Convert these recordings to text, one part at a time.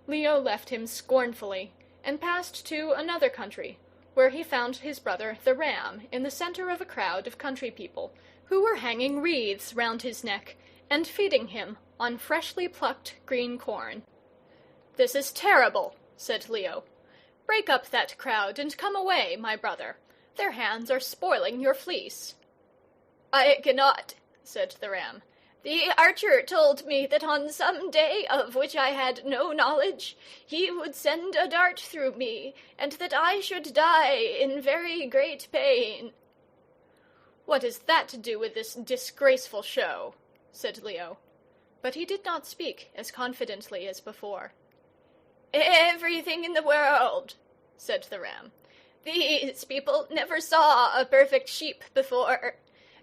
Leo left him scornfully, and passed to another country, where he found his brother the ram in the centre of a crowd of country people, who were hanging wreaths round his neck, and feeding him on freshly plucked green corn. "This is terrible," said Leo. "Break up that crowd, and come away, my brother. Their hands are spoiling your fleece." "I cannot," said the ram. "The archer told me that on some day of which I had no knowledge, he would send a dart through me, and that I should die in very great pain." "What has that to do with this disgraceful show?" said Leo. But he did not speak as confidently as before. "Everything in the world," said the ram. "These people never saw a perfect sheep before.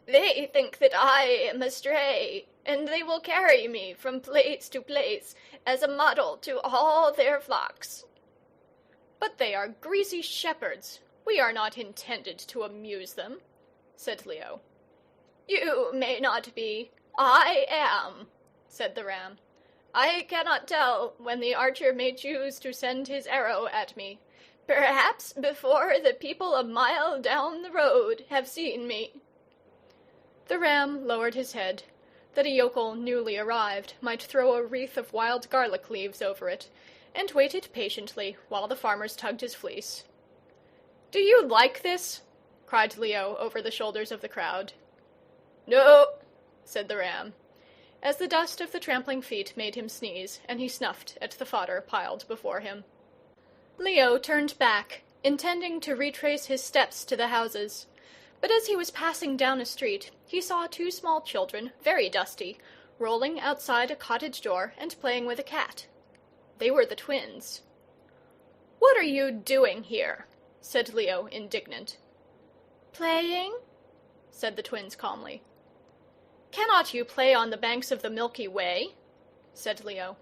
They think that I am astray, and they will carry me from place to place as a model to all their flocks." "But they are greasy shepherds. We are not intended to amuse them," said Leo. "You may not be. I am," said the ram. "I cannot tell when the archer may choose to send his arrow at me. Perhaps before the people a mile down the road have seen me." The ram lowered his head, that a yokel newly arrived might throw a wreath of wild garlic leaves over it, and waited patiently while the farmers tugged his fleece. "Do you like this?" cried Leo over the shoulders of the crowd. "No," said the ram, as the dust of the trampling feet made him sneeze, and he snuffed at the fodder piled before him. Leo turned back, intending to retrace his steps to the houses. But as he was passing down a street, he saw two small children, very dusty, rolling outside a cottage door and playing with a cat. They were the twins. "What are you doing here?" said Leo, indignant. "Playing," said the twins calmly. "Cannot you play on the banks of the Milky Way?" said Leo.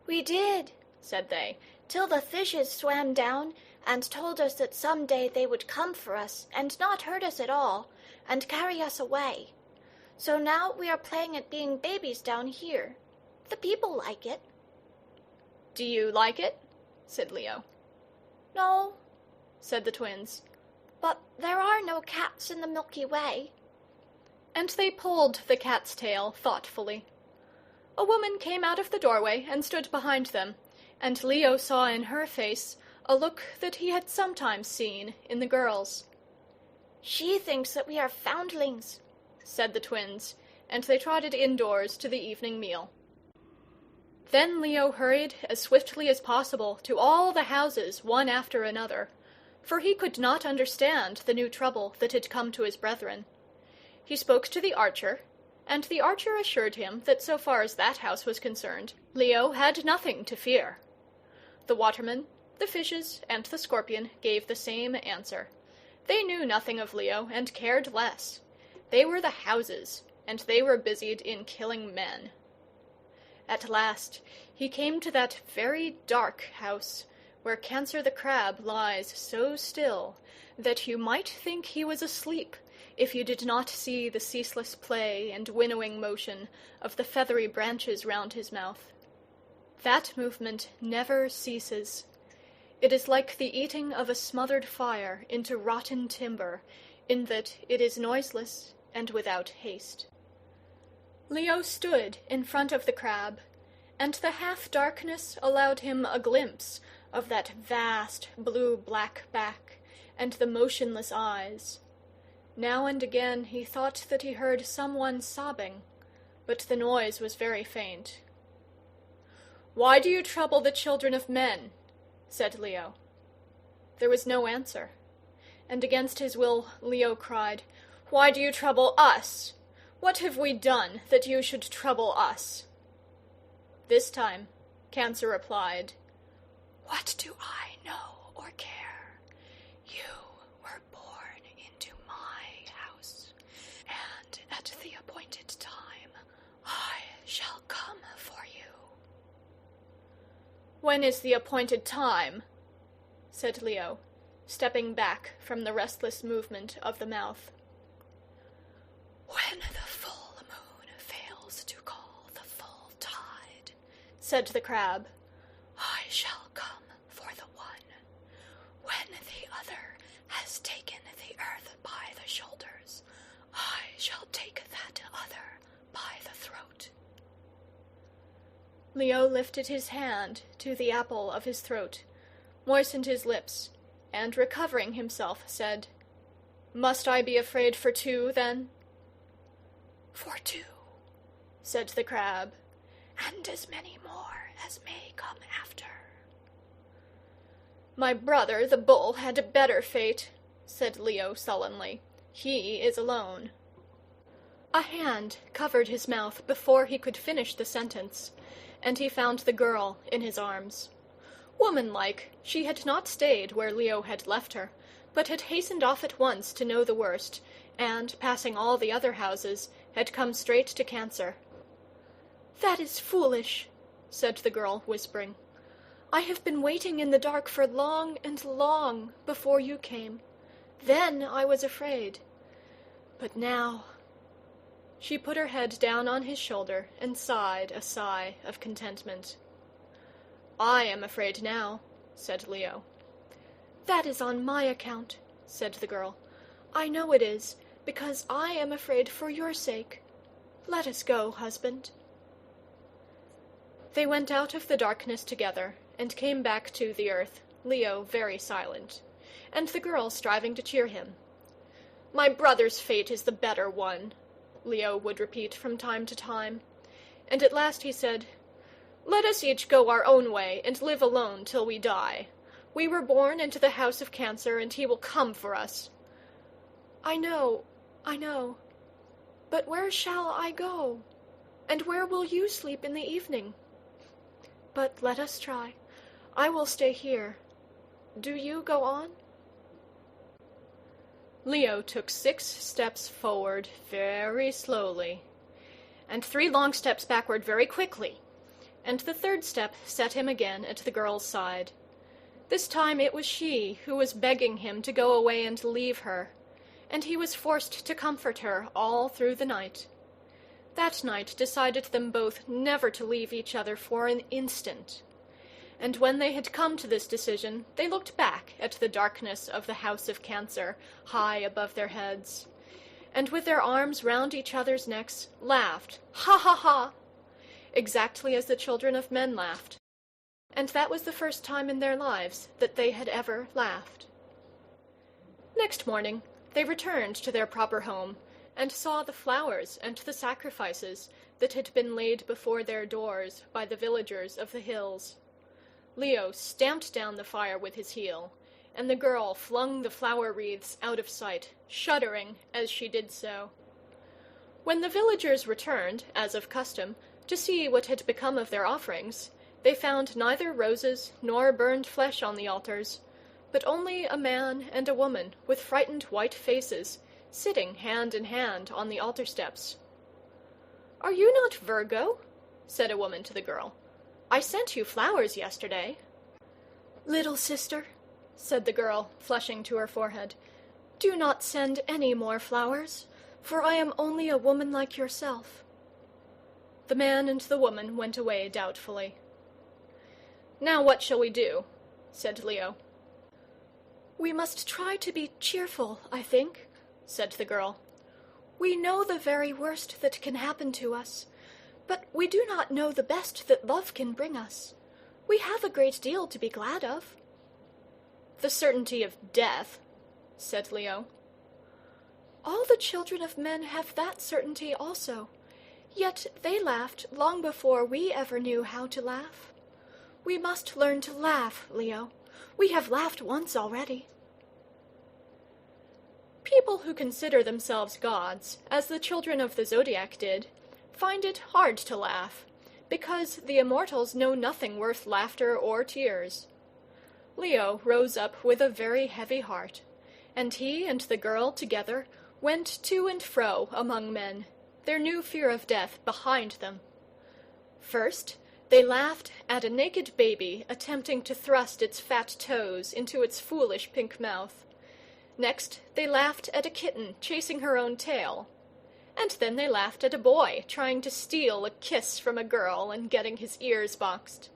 "We did," said they, "till the fishes swam down and told us that some day they would come for us, and not hurt us at all, and carry us away. So now we are playing at being babies down here. The people like it." "Do you like it?" said Leo. "No," said the twins, "but there are no cats in the Milky Way." And they pulled the cat's tail thoughtfully. A woman came out of the doorway and stood behind them, and Leo saw in her face a look that he had sometimes seen in the girls. "She thinks that we are foundlings," said the twins, and they trotted indoors to the evening meal. Then Leo hurried as swiftly as possible to all the houses one after another, for he could not understand the new trouble that had come to his brethren. He spoke to the archer, and the archer assured him that so far as that house was concerned, Leo had nothing to fear. The waterman, the fishes, and the scorpion gave the same answer. They knew nothing of Leo, and cared less. They were the houses, and they were busied in killing men. At last he came to that very dark house, where Cancer the Crab lies so still that you might think he was asleep if you did not see the ceaseless play and winnowing motion of the feathery branches round his mouth. That movement never ceases. It is like the eating of a smothered fire into rotten timber, in that it is noiseless and without haste. Leo stood in front of the crab, and the half-darkness allowed him a glimpse of that vast blue-black back and the motionless eyes. Now and again he thought that he heard someone sobbing, but the noise was very faint. "Why do you trouble the children of men?" said Leo. There was no answer, and against his will Leo cried, "Why do you trouble us? What have we done that you should trouble us?" This time Cancer replied, "What do I know or care? You were born into my house, and at the appointed time I shall come for you." "When is the appointed time?" said Leo, stepping back from the restless movement of the mouth. "When the full moon fails to call the full tide," said the crab. I shall come for the one. When the other has taken the earth by the shoulders, I shall take that other by the throat. Leo lifted his hand to the apple of his throat, moistened his lips, and recovering himself, said, "Must I be afraid for two, then?" "For two," said the crab, "and as many more as may come after." "My brother, the bull, had a better fate," said Leo sullenly. "He is alone." A hand covered his mouth before he could finish the sentence, and he found the girl in his arms. Womanlike, she had not stayed where Leo had left her, but had hastened off at once to know the worst, and, passing all the other houses, had come straight to Cancer. "That is foolish," said the girl, whispering. "I have been waiting in the dark for long and long before you came. Then I was afraid. But now—" She put her head down on his shoulder and sighed a sigh of contentment. "I am afraid now," said Leo. "That is on my account," said the girl. "I know it is, because I am afraid for your sake. Let us go, husband." They went out of the darkness together, and came back to the earth, Leo very silent, and the girl striving to cheer him. "My brother's fate is the better one," Leo would repeat from time to time, and at last he said, "Let us each go our own way, and live alone till we die. We were born into the house of Cancer, and he will come for us." I know. But where shall I go? And where will you sleep in the evening? But let us try. I will stay here. Do you go on?" Leo took 6 steps forward very slowly, and 3 long steps backward very quickly, and the 3rd step set him again at the girl's side. This time it was she who was begging him to go away and leave her, and he was forced to comfort her all through the night. That night decided them both never to leave each other for an instant. And when they had come to this decision, they looked back at the darkness of the House of Cancer, high above their heads, and with their arms round each other's necks, laughed, "Ha, ha, ha!" exactly as the children of men laughed. And that was the first time in their lives that they had ever laughed. Next morning they returned to their proper home, and saw the flowers and the sacrifices that had been laid before their doors by the villagers of the hills. Leo stamped down the fire with his heel, and the girl flung the flower wreaths out of sight, shuddering as she did so. When the villagers returned, as of custom, to see what had become of their offerings, they found neither roses nor burned flesh on the altars, but only a man and a woman with frightened white faces, sitting hand in hand on the altar steps. "Are you not Virgo?" said a woman to the girl. "I sent you flowers yesterday." "Little sister," said the girl, flushing to her forehead, "do not send any more flowers, for I am only a woman like yourself." The man and the woman went away doubtfully. "Now what shall we do?" said Leo. "We must try to be cheerful, I think," said the girl. "We know the very worst that can happen to us, but we do not know the best that love can bring us. We have a great deal to be glad of." "The certainty of death," said Leo. "All the children of men have that certainty also, yet they laughed long before we ever knew how to laugh. We must learn to laugh, Leo. We have laughed once already." People who consider themselves gods, as the Children of the Zodiac did, find it hard to laugh, because the immortals know nothing worth laughter or tears. Leo rose up with a very heavy heart, and he and the girl together went to and fro among men, their new fear of death behind them. First, they laughed at a naked baby attempting to thrust its fat toes into its foolish pink mouth. Next, they laughed at a kitten chasing her own tail. And then they laughed at a boy trying to steal a kiss from a girl and getting his ears boxed.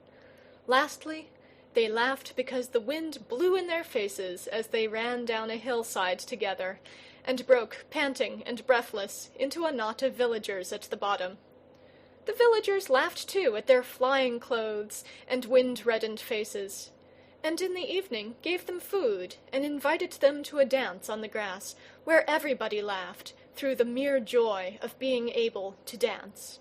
Lastly, they laughed because the wind blew in their faces as they ran down a hillside together, and broke, panting and breathless, into a knot of villagers at the bottom. The villagers laughed too at their flying clothes and wind-reddened faces, and in the evening gave them food and invited them to a dance on the grass, where everybody laughed, through the mere joy of being able to dance.